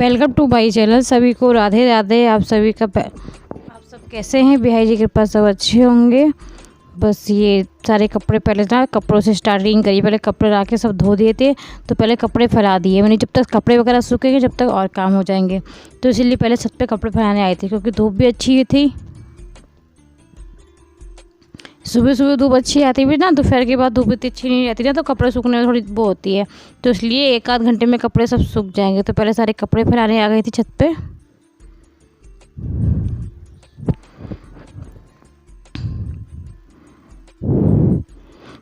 Welcome to my channel. सभी को राधे राधे। आप सब कैसे हैं? बिहारी जी के पास सब अच्छे होंगे। बस ये सारे कपड़े पहले ना कपड़ों से स्टार्टिंग करी। पहले कपड़े ला के सब धो दिए थे, तो पहले कपड़े फैला दिए मैंने। जब तक कपड़े वगैरह सूखेंगे जब तक और काम हो जाएंगे, तो इसीलिए पहले छत पे कपड़े फैलाने आई थी, क्योंकि धूप भी अच्छी थी। सुबह सुबह धूप अच्छी आती भी ना, दोपहर के बाद धूप इतनी अच्छी नहीं रहती ना, तो कपड़े सूखने में थोड़ी वो होती है। तो इसलिए 1 आध घंटे में कपड़े सब सूख जाएंगे। तो पहले सारे कपड़े फैलाने आ गई थी छत पे।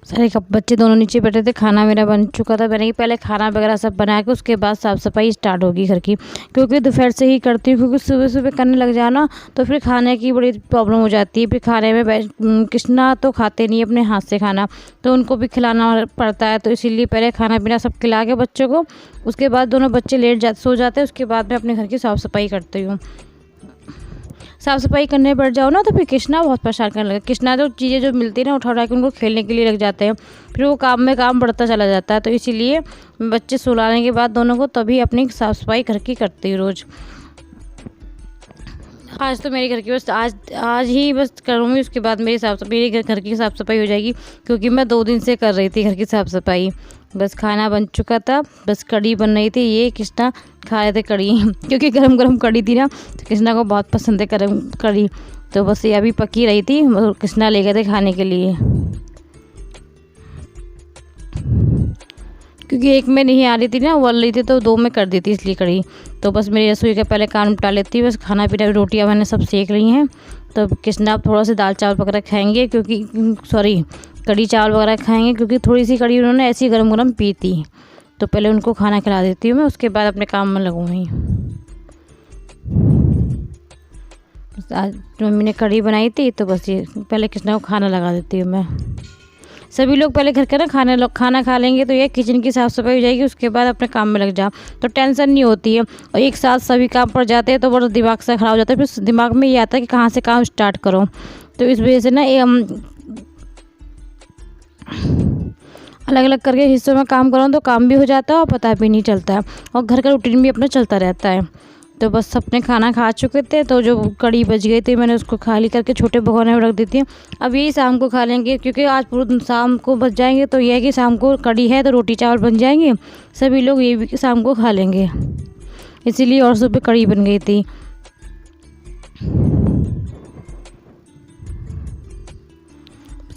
सारे बच्चे दोनों नीचे बैठे थे। खाना मेरा बन चुका था। मैंने पहले खाना वगैरह सब बना के उसके बाद साफ़ सफाई स्टार्ट होगी घर की, क्योंकि दोपहर से ही करती हूँ। क्योंकि सुबह सुबह करने लग जाना तो फिर खाने की बड़ी प्रॉब्लम हो जाती है। फिर खाने में कृष्णा तो खाते नहीं अपने हाथ से खाना, तो उनको भी खिलाना पड़ता है। तो इसीलिए पहले खाना पीना सब खिला के बच्चों को, उसके बाद दोनों बच्चे सो जाते हैं। उसके बाद मैं अपने घर की साफ़ सफाई करती हूँ। साफ़ सफाई करने बैठ जाओ ना तो फिर कृष्णा बहुत परेशान करने लगा। कृष्णा जो चीज़ें जो मिलती है ना उठा के उनको खेलने के लिए लग जाते हैं। फिर वो काम में काम बढ़ता चला जाता है। तो इसीलिए बच्चे सुलाने के बाद दोनों को तभी अपनी साफ़ सफाई घर की करती हूँ रोज़। आज तो मेरे घर की बस आज ही बस करूँगी। उसके बाद मेरे घर की साफ़ सफाई हो जाएगी, क्योंकि मैं 2 दिन से कर रही थी घर की साफ़ सफाई। बस खाना बन चुका था, बस कढ़ी बन रही थी। ये कृष्णा खा रहे थे कढ़ी क्योंकि गरम गरम कढ़ी थी ना, तो कृष्णा को बहुत पसंद है गरम कढ़ी। तो बस ये अभी पकी रही थी, कृष्णा ले गए थे खाने के लिए। क्योंकि एक में नहीं आ रही थी ना, उबल रही थी, तो 2 में कर दी थी इसलिए कढ़ी। तो बस मेरी रसोई का पहले काम निपटा लेती। बस खाना पीना रोटियां मैंने सब सेक ली हैं। तो कृष्णा थोड़ा सा दाल चावल वगैरह खाएंगे, क्योंकि कढ़ी चावल वगैरह खाएंगे, क्योंकि थोड़ी सी कढ़ी उन्होंने ऐसी गरम गरम पी थी। तो पहले उनको खाना खिला देती हूँ मैं, उसके बाद अपने काम में लगूँगी। आज मम्मी ने कढ़ी बनाई थी, तो बस ये पहले कृष्णा को खाना लगा देती हूँ मैं। सभी लोग पहले घर का ना खाना खा लेंगे, तो ये किचन की साफ़ सफाई हो जाएगी। उसके बाद अपने काम में लग जाओ तो टेंशन नहीं होती है। और एक साथ सभी काम पड़ जाते हैं तो बड़ा दिमाग से ख़राब हो जाता है। फिर दिमाग में ये आता है कि कहाँ से काम स्टार्ट करो। तो इस वजह से ना अलग अलग करके हिस्सों में काम करो तो काम भी हो जाता है और पता भी नहीं चलता है, और घर का रूटीन भी अपना चलता रहता है। तो बस सबने खाना खा चुके थे, तो जो कढ़ी बच गई थी मैंने उसको खाली करके छोटे भगोने में रख दी थी। अब यही शाम को खा लेंगे, क्योंकि आज पूरे शाम को बच जाएंगे। तो यह है कि शाम को कढ़ी है तो रोटी चावल बन जाएंगे, सभी लोग ये भी शाम को खा लेंगे। इसीलिए और सुबह कढ़ी बन गई थी।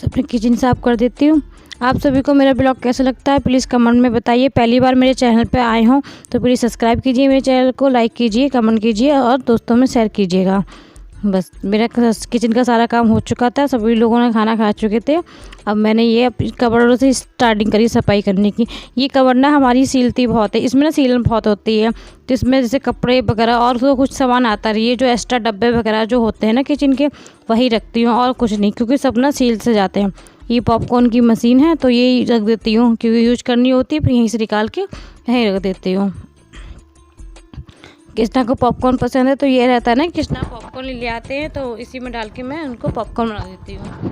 अपने किचन साफ कर देती हूँ। आप सभी को मेरा ब्लॉग कैसा लगता है प्लीज़ कमेंट में बताइए। पहली बार मेरे चैनल पे आए हों तो प्लीज़ सब्सक्राइब कीजिए मेरे चैनल को, लाइक कीजिए, कमेंट कीजिए और दोस्तों में शेयर कीजिएगा। बस मेरा किचन का सारा काम हो चुका था, सभी लोगों ने खाना खा चुके थे। अब मैंने ये कबर्डों से स्टार्टिंग करी सफाई करने की। ये कबर्ड ना हमारी सीलती बहुत है, इसमें ना सीलन बहुत होती है। तो इसमें जैसे कपड़े वगैरह और तो कुछ सामान आता रही है, जो एक्स्ट्रा डब्बे वगैरह जो होते हैं ना किचन के, वही रखती हूँ और कुछ नहीं, क्योंकि सब ना सील से जाते हैं। ये पॉपकॉर्न की मशीन है तो ये रख देती हूँ, क्योंकि यूज करनी होती है, फिर यहीं से निकाल के यहीं रख देती हूँ। कृष्णा को पॉपकॉर्न पसंद है, तो ये रहता है ना कृष्णा पॉपकॉर्न ले आते हैं तो इसी में डाल के मैं उनको पॉपकॉर्न बना देती हूँ।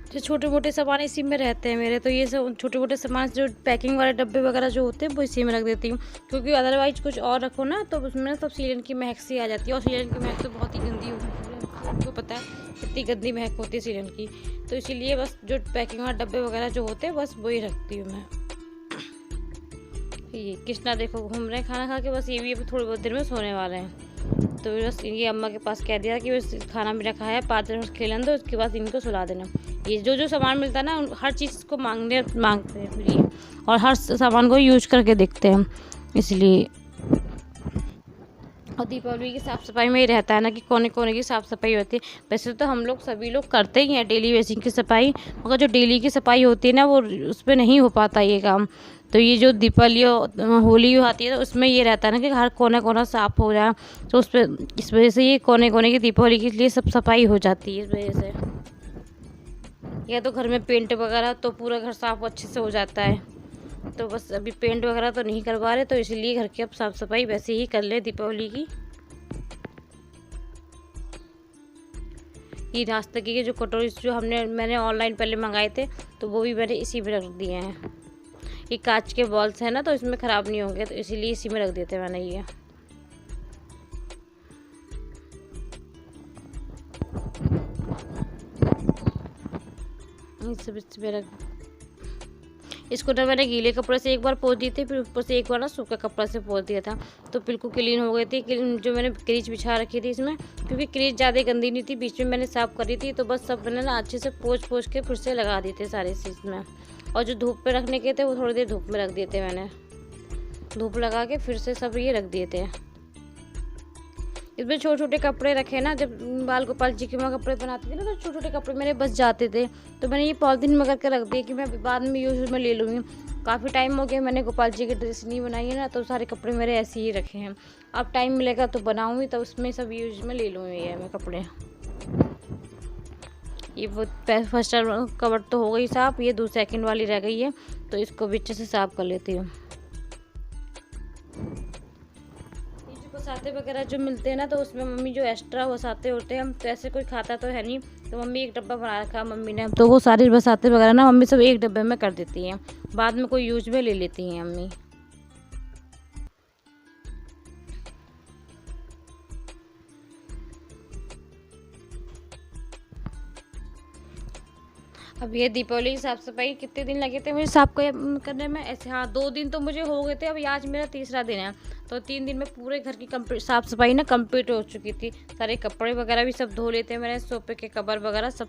जो छोटे मोटे सामान इसी में रहते हैं मेरे, तो ये सब छोटे मोटे सामान जो पैकिंग वाले डब्बे वगैरह जो होते हैं वो इसी में रख देती हूँ। क्योंकि अदरवाइज कुछ और रखो ना तो उसमें सब सीलन की महक सी आ जाती है, और सीलन की महक तो बहुत ही गंदी होती है, आपको पता है कितनी गंदी महक होती है सीलन की। तो इसीलिए बस जो पैकिंग वाले डब्बे वगैरह जो होते हैं बस वही रखती हूँ मैं। ये कृष्णा देखो घूम रहे हैं खाना खा के, बस ये भी अभी थोड़ी बहुत देर में सोने वाले हैं। तो बस ये अम्मा के पास कह दिया कि बस खाना मेरा खाया 5 मिनट खेलन दो, उसके बाद इनको सुला देना। ये जो सामान मिलता है ना हर चीज़ को मांगते हैं फिर ये, और हर सामान को यूज करके देखते हैं इसलिए। और दीपावली की साफ़ सफाई में ही रहता है ना कि कोने कोने की साफ़ सफाई होती है। वैसे तो हम लोग सभी लोग करते ही हैं डेली बेसिस की सफाई, मगर जो डेली की सफाई होती है ना वो उस पर नहीं हो पाता ये काम। तो ये जो दीपावली होली आती है तो उसमें ये रहता है ना कि हर कोना कोना साफ़ हो जाए, तो इस वजह से ये कोने कोने की दीपावली के लिए सब सफाई हो जाती है इस वजह से। या तो घर में पेंट वगैरह तो पूरा घर साफ़ अच्छे से हो जाता है। तो बस अभी पेंट वगैरह तो नहीं करवा रहे, तो इसलिए घर की अब साफ़ सफाई वैसे ही कर ले दीपावली की। ये नाश्ते के जो कटोरी जो मैंने ऑनलाइन पहले मंगाए थे, तो वो भी मैंने इसी में रख दिए हैं। ये कांच के बॉल्स हैं ना, तो इसमें ख़राब नहीं होंगे, तो इसीलिए इसी में रख देते मैंने ये। सब इसमें रख, इसको ना मैंने गीले कपड़े से एक बार पोंछ दी थी, फिर ऊपर से एक बार ना सूखा कपड़ा से पोंछ दिया था, तो बिल्कुल क्लीन हो गई थी। जो मैंने क्रीज बिछा रखी थी इसमें, क्योंकि क्रीज ज़्यादा गंदी नहीं थी, बीच में मैंने साफ़ करी थी, तो बस सब मैंने ना अच्छे से पोंछ के फिर से लगा दिए थे सारे चीज़ में। और जो धूप पे रखने के थे वो थोड़ी देर धूप में रख दिए थे मैंने, धूप लगा के फिर से सब ये रख दिए थे। इसमें छोटे छोटे कपड़े रखे ना, जब बाल गोपाल जी के मैं कपड़े बनाती थी ना, तो छोटे छोटे कपड़े मेरे बच जाते थे, तो मैंने ये पॉलिथीन में करके रख दिया कि मैं बाद में यूज़ में ले लूँगी। काफ़ी टाइम हो गया मैंने गोपाल जी की ड्रेस नहीं बनाई है ना, तो सारे कपड़े मेरे ऐसे ही रखे हैं। अब टाइम मिलेगा तो बनाऊँगी, तो उसमें सब यूज़ में ले लूँगी ये मैं कपड़े। ये वो फर्स्ट कवर तो हो गई साफ़, ये सेकंड वाली रह गई है, तो इसको भी अच्छे से साफ़ कर लेती हूँ। वसाते वगैरह जो मिलते हैं ना, तो उसमें मम्मी जो एक्स्ट्रा वसाते होते हैं, तो ऐसे कोई खाता तो है नहीं, तो मम्मी एक डब्बा बना रखा मम्मी ने, तो वो सारे वसाते वगैरह ना मम्मी सब एक डब्बे में कर देती हैं, बाद में कोई यूज में ले लेती हैं मम्मी। अब ये दीपावली की साफ़ सफाई कितने दिन लगे थे मुझे साफ़ करने में? ऐसे हाँ, 2 दिन तो मुझे हो गए थे। अभी आज मेरा तीसरा दिन है, तो 3 दिन में पूरे घर की साफ़ सफाई ना कंप्लीट हो चुकी थी। सारे कपड़े वगैरह भी सब धो लेते हैं मैंने, सोफे के कवर वगैरह सब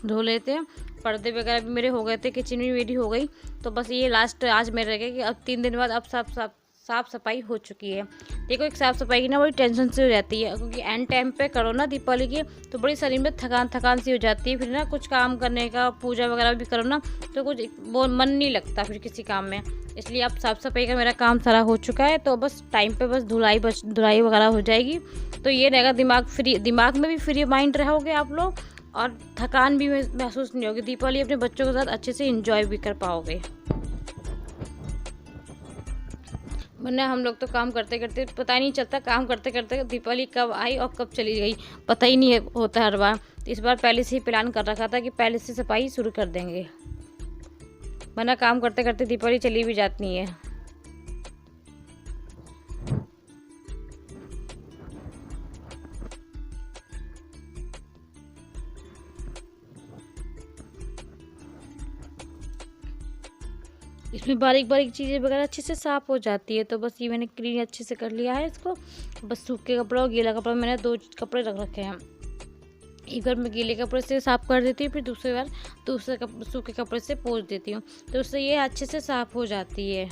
धो लेते हैं, पर्दे वगैरह भी मेरे हो गए थे, किचन भी मेरी हो गई। तो बस ये लास्ट आज मेरे रह गए कि अब 3 दिन बाद अब साफ़ सफाई हो चुकी है। देखो, एक साफ़ सफाई की ना बड़ी टेंशन सी हो जाती है, क्योंकि एंड टाइम पे करो ना दीपावली की, तो बड़ी शरीर में थकान सी हो जाती है। फिर ना कुछ काम करने का, पूजा वगैरह भी करो ना, तो कुछ वो मन नहीं लगता फिर किसी काम में। इसलिए अब साफ़ सफाई का मेरा काम सारा हो चुका है, तो बस टाइम पे बस धुलाई वगैरह हो जाएगी, तो ये रहेगा दिमाग में भी फ्री माइंड रहोगे आप लोग, और थकान भी महसूस नहीं होगी। दीपावली अपने बच्चों के साथ अच्छे से इंजॉय भी कर पाओगे। वरना हम लोग तो काम करते करते पता ही नहीं चलता, काम करते करते दीपावली कब आई और कब चली गई पता ही नहीं होता हर बार। तो इस बार पहले से ही प्लान कर रखा था कि पहले से सफाई शुरू कर देंगे, वरना काम करते करते दीपावली चली भी जाती है। इसमें बारीक बारीक चीज़ें वगैरह अच्छे से साफ़ हो जाती है। तो बस ये मैंने क्लीन अच्छे से कर लिया है इसको। बस सूखे कपड़ा और गीला कपड़ा मैंने 2 कपड़े रख रखे हैं। एक बार मैं गीले कपड़े से साफ़ कर देती हूँ, फिर दूसरी बार सूखे कपड़े से पोंछ देती हूँ, तो उससे ये अच्छे से साफ़ हो जाती है।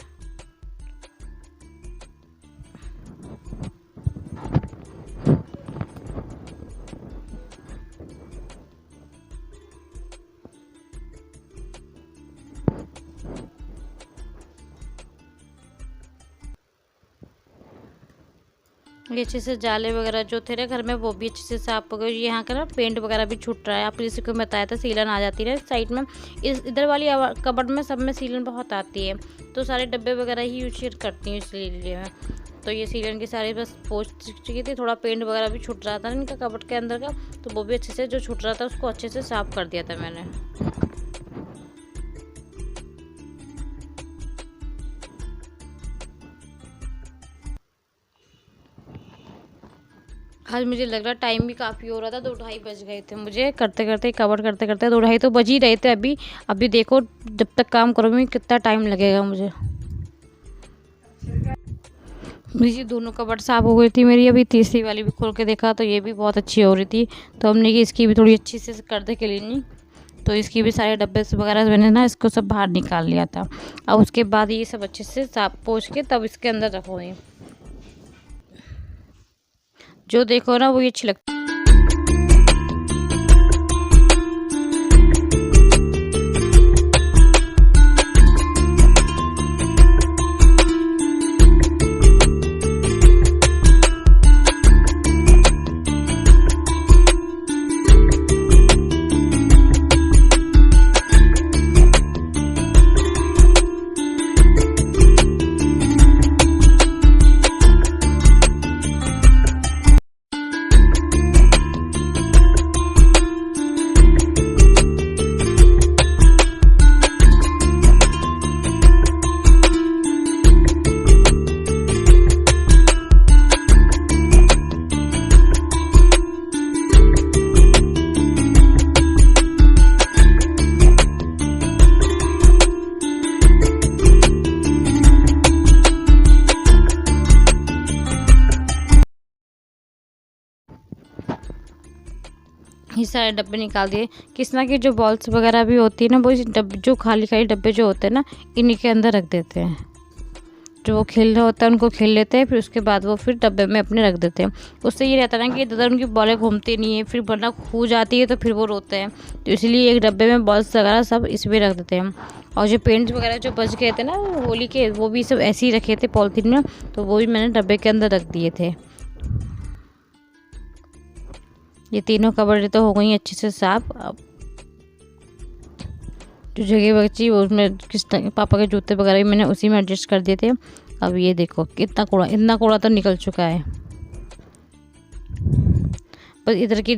ये अच्छे से जाले वगैरह जो थे ना घर में, वो भी अच्छे से साफ हो गए। यहाँ का ना पेंट वगैरह भी छूट रहा है, आप जैसे को बताया था सीलन आ जाती है साइड में, इधर वाली कबर्ड में सब में सीलन बहुत आती है, तो सारे डब्बे वगैरह ही यूज करती हूँ इसलिए मैं। तो ये सीलन के सारे बस पोंछ चुकी थी, थोड़ा पेंट वगैरह भी छूट रहा था इनका कबर्ड के अंदर का, तो वो भी अच्छे से जो छूट रहा था उसको अच्छे से साफ कर दिया था मैंने। आज मुझे लग रहा टाइम भी काफ़ी हो रहा था, 2-2:30 बज गए थे मुझे करते करते, कवर करते करते 2-2:30 तो बज ही रहे थे। अभी देखो जब तक काम करूँगी कितना टाइम लगेगा मुझे। मेरी दोनों कवर साफ़ हो गई थी मेरी। अभी तीसरी वाली भी खोल के देखा तो ये भी बहुत अच्छी हो रही थी, तो हमने कि इसकी भी थोड़ी अच्छी से कर दे क्लीनिंग, तो इसकी भी सारे डब्बे वगैरह मैंने ना इसको सब बाहर निकाल लिया था। अब उसके बाद ये सब अच्छे से साफ पोंछ के तब इसके अंदर रखूँगी। जो देखो ना वो ये अच्छी लगती है। ये सारे डब्बे निकाल दिए। किसना की जो बॉल्स वगैरह भी होती है ना, वो इस डब्बे जो खाली खाली डब्बे जो होते हैं ना, इन्हीं के अंदर रख देते हैं। जो वो खेल रहा होता है उनको खेल लेते हैं, फिर उसके बाद वो फिर डब्बे में अपने रख देते हैं। उससे ये रहता है ना कि इधर उनकी बॉलें घूमती नहीं है, फिर वरना खो जाती है तो फिर वो रोते हैं। तो इसलिए एक डब्बे में बॉल्स वगैरह सब इसमें रख देते हैं। और जो पेंट्स वगैरह जो बच गए थे ना होली के, वो भी सब ऐसे ही रखे थे पॉलिथीन में, तो वो भी मैंने डब्बे के अंदर रख दिए थे। ये तीनों कबर्ड तो हो गई अच्छे से साफ। अब जो जगह बची वो उसमें पापा के जूते वगैरह भी मैंने उसी में एडजस्ट कर दिए थे। अब ये देखो कितना कूड़ा, इतना कूड़ा तो निकल चुका है। बस इधर की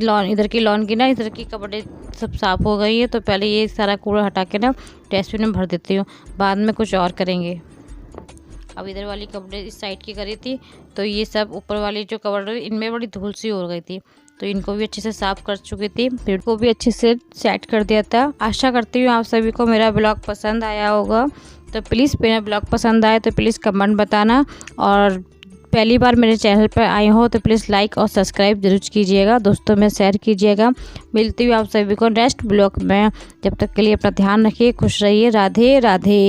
लॉन की ना, इधर की कपड़े सब साफ़ हो गई है। तो पहले ये सारा कूड़ा हटा के ना डस्टबिन में भर देती हूँ, बाद में कुछ और करेंगे। अब इधर वाली कपड़े इस साइड की करी थी, तो ये सब ऊपर वाली जो कपड़े इनमें बड़ी धूल सी हो गई थी, तो इनको भी अच्छे से साफ़ कर चुकी थी, पेड़ को भी अच्छे से सेट कर दिया था। आशा करती हूँ आप सभी को मेरा ब्लॉग पसंद आया होगा। तो प्लीज़ मेरा ब्लॉग पसंद आए तो प्लीज़ कमेंट बताना, और पहली बार मेरे चैनल पर आए हो तो प्लीज़ लाइक और सब्सक्राइब जरूर कीजिएगा, दोस्तों में शेयर कीजिएगा। मिलती हूँ आप सभी को नेक्स्ट ब्लॉग में। जब तक के लिए अपना ध्यान रखिए, खुश रहिए। राधे राधे।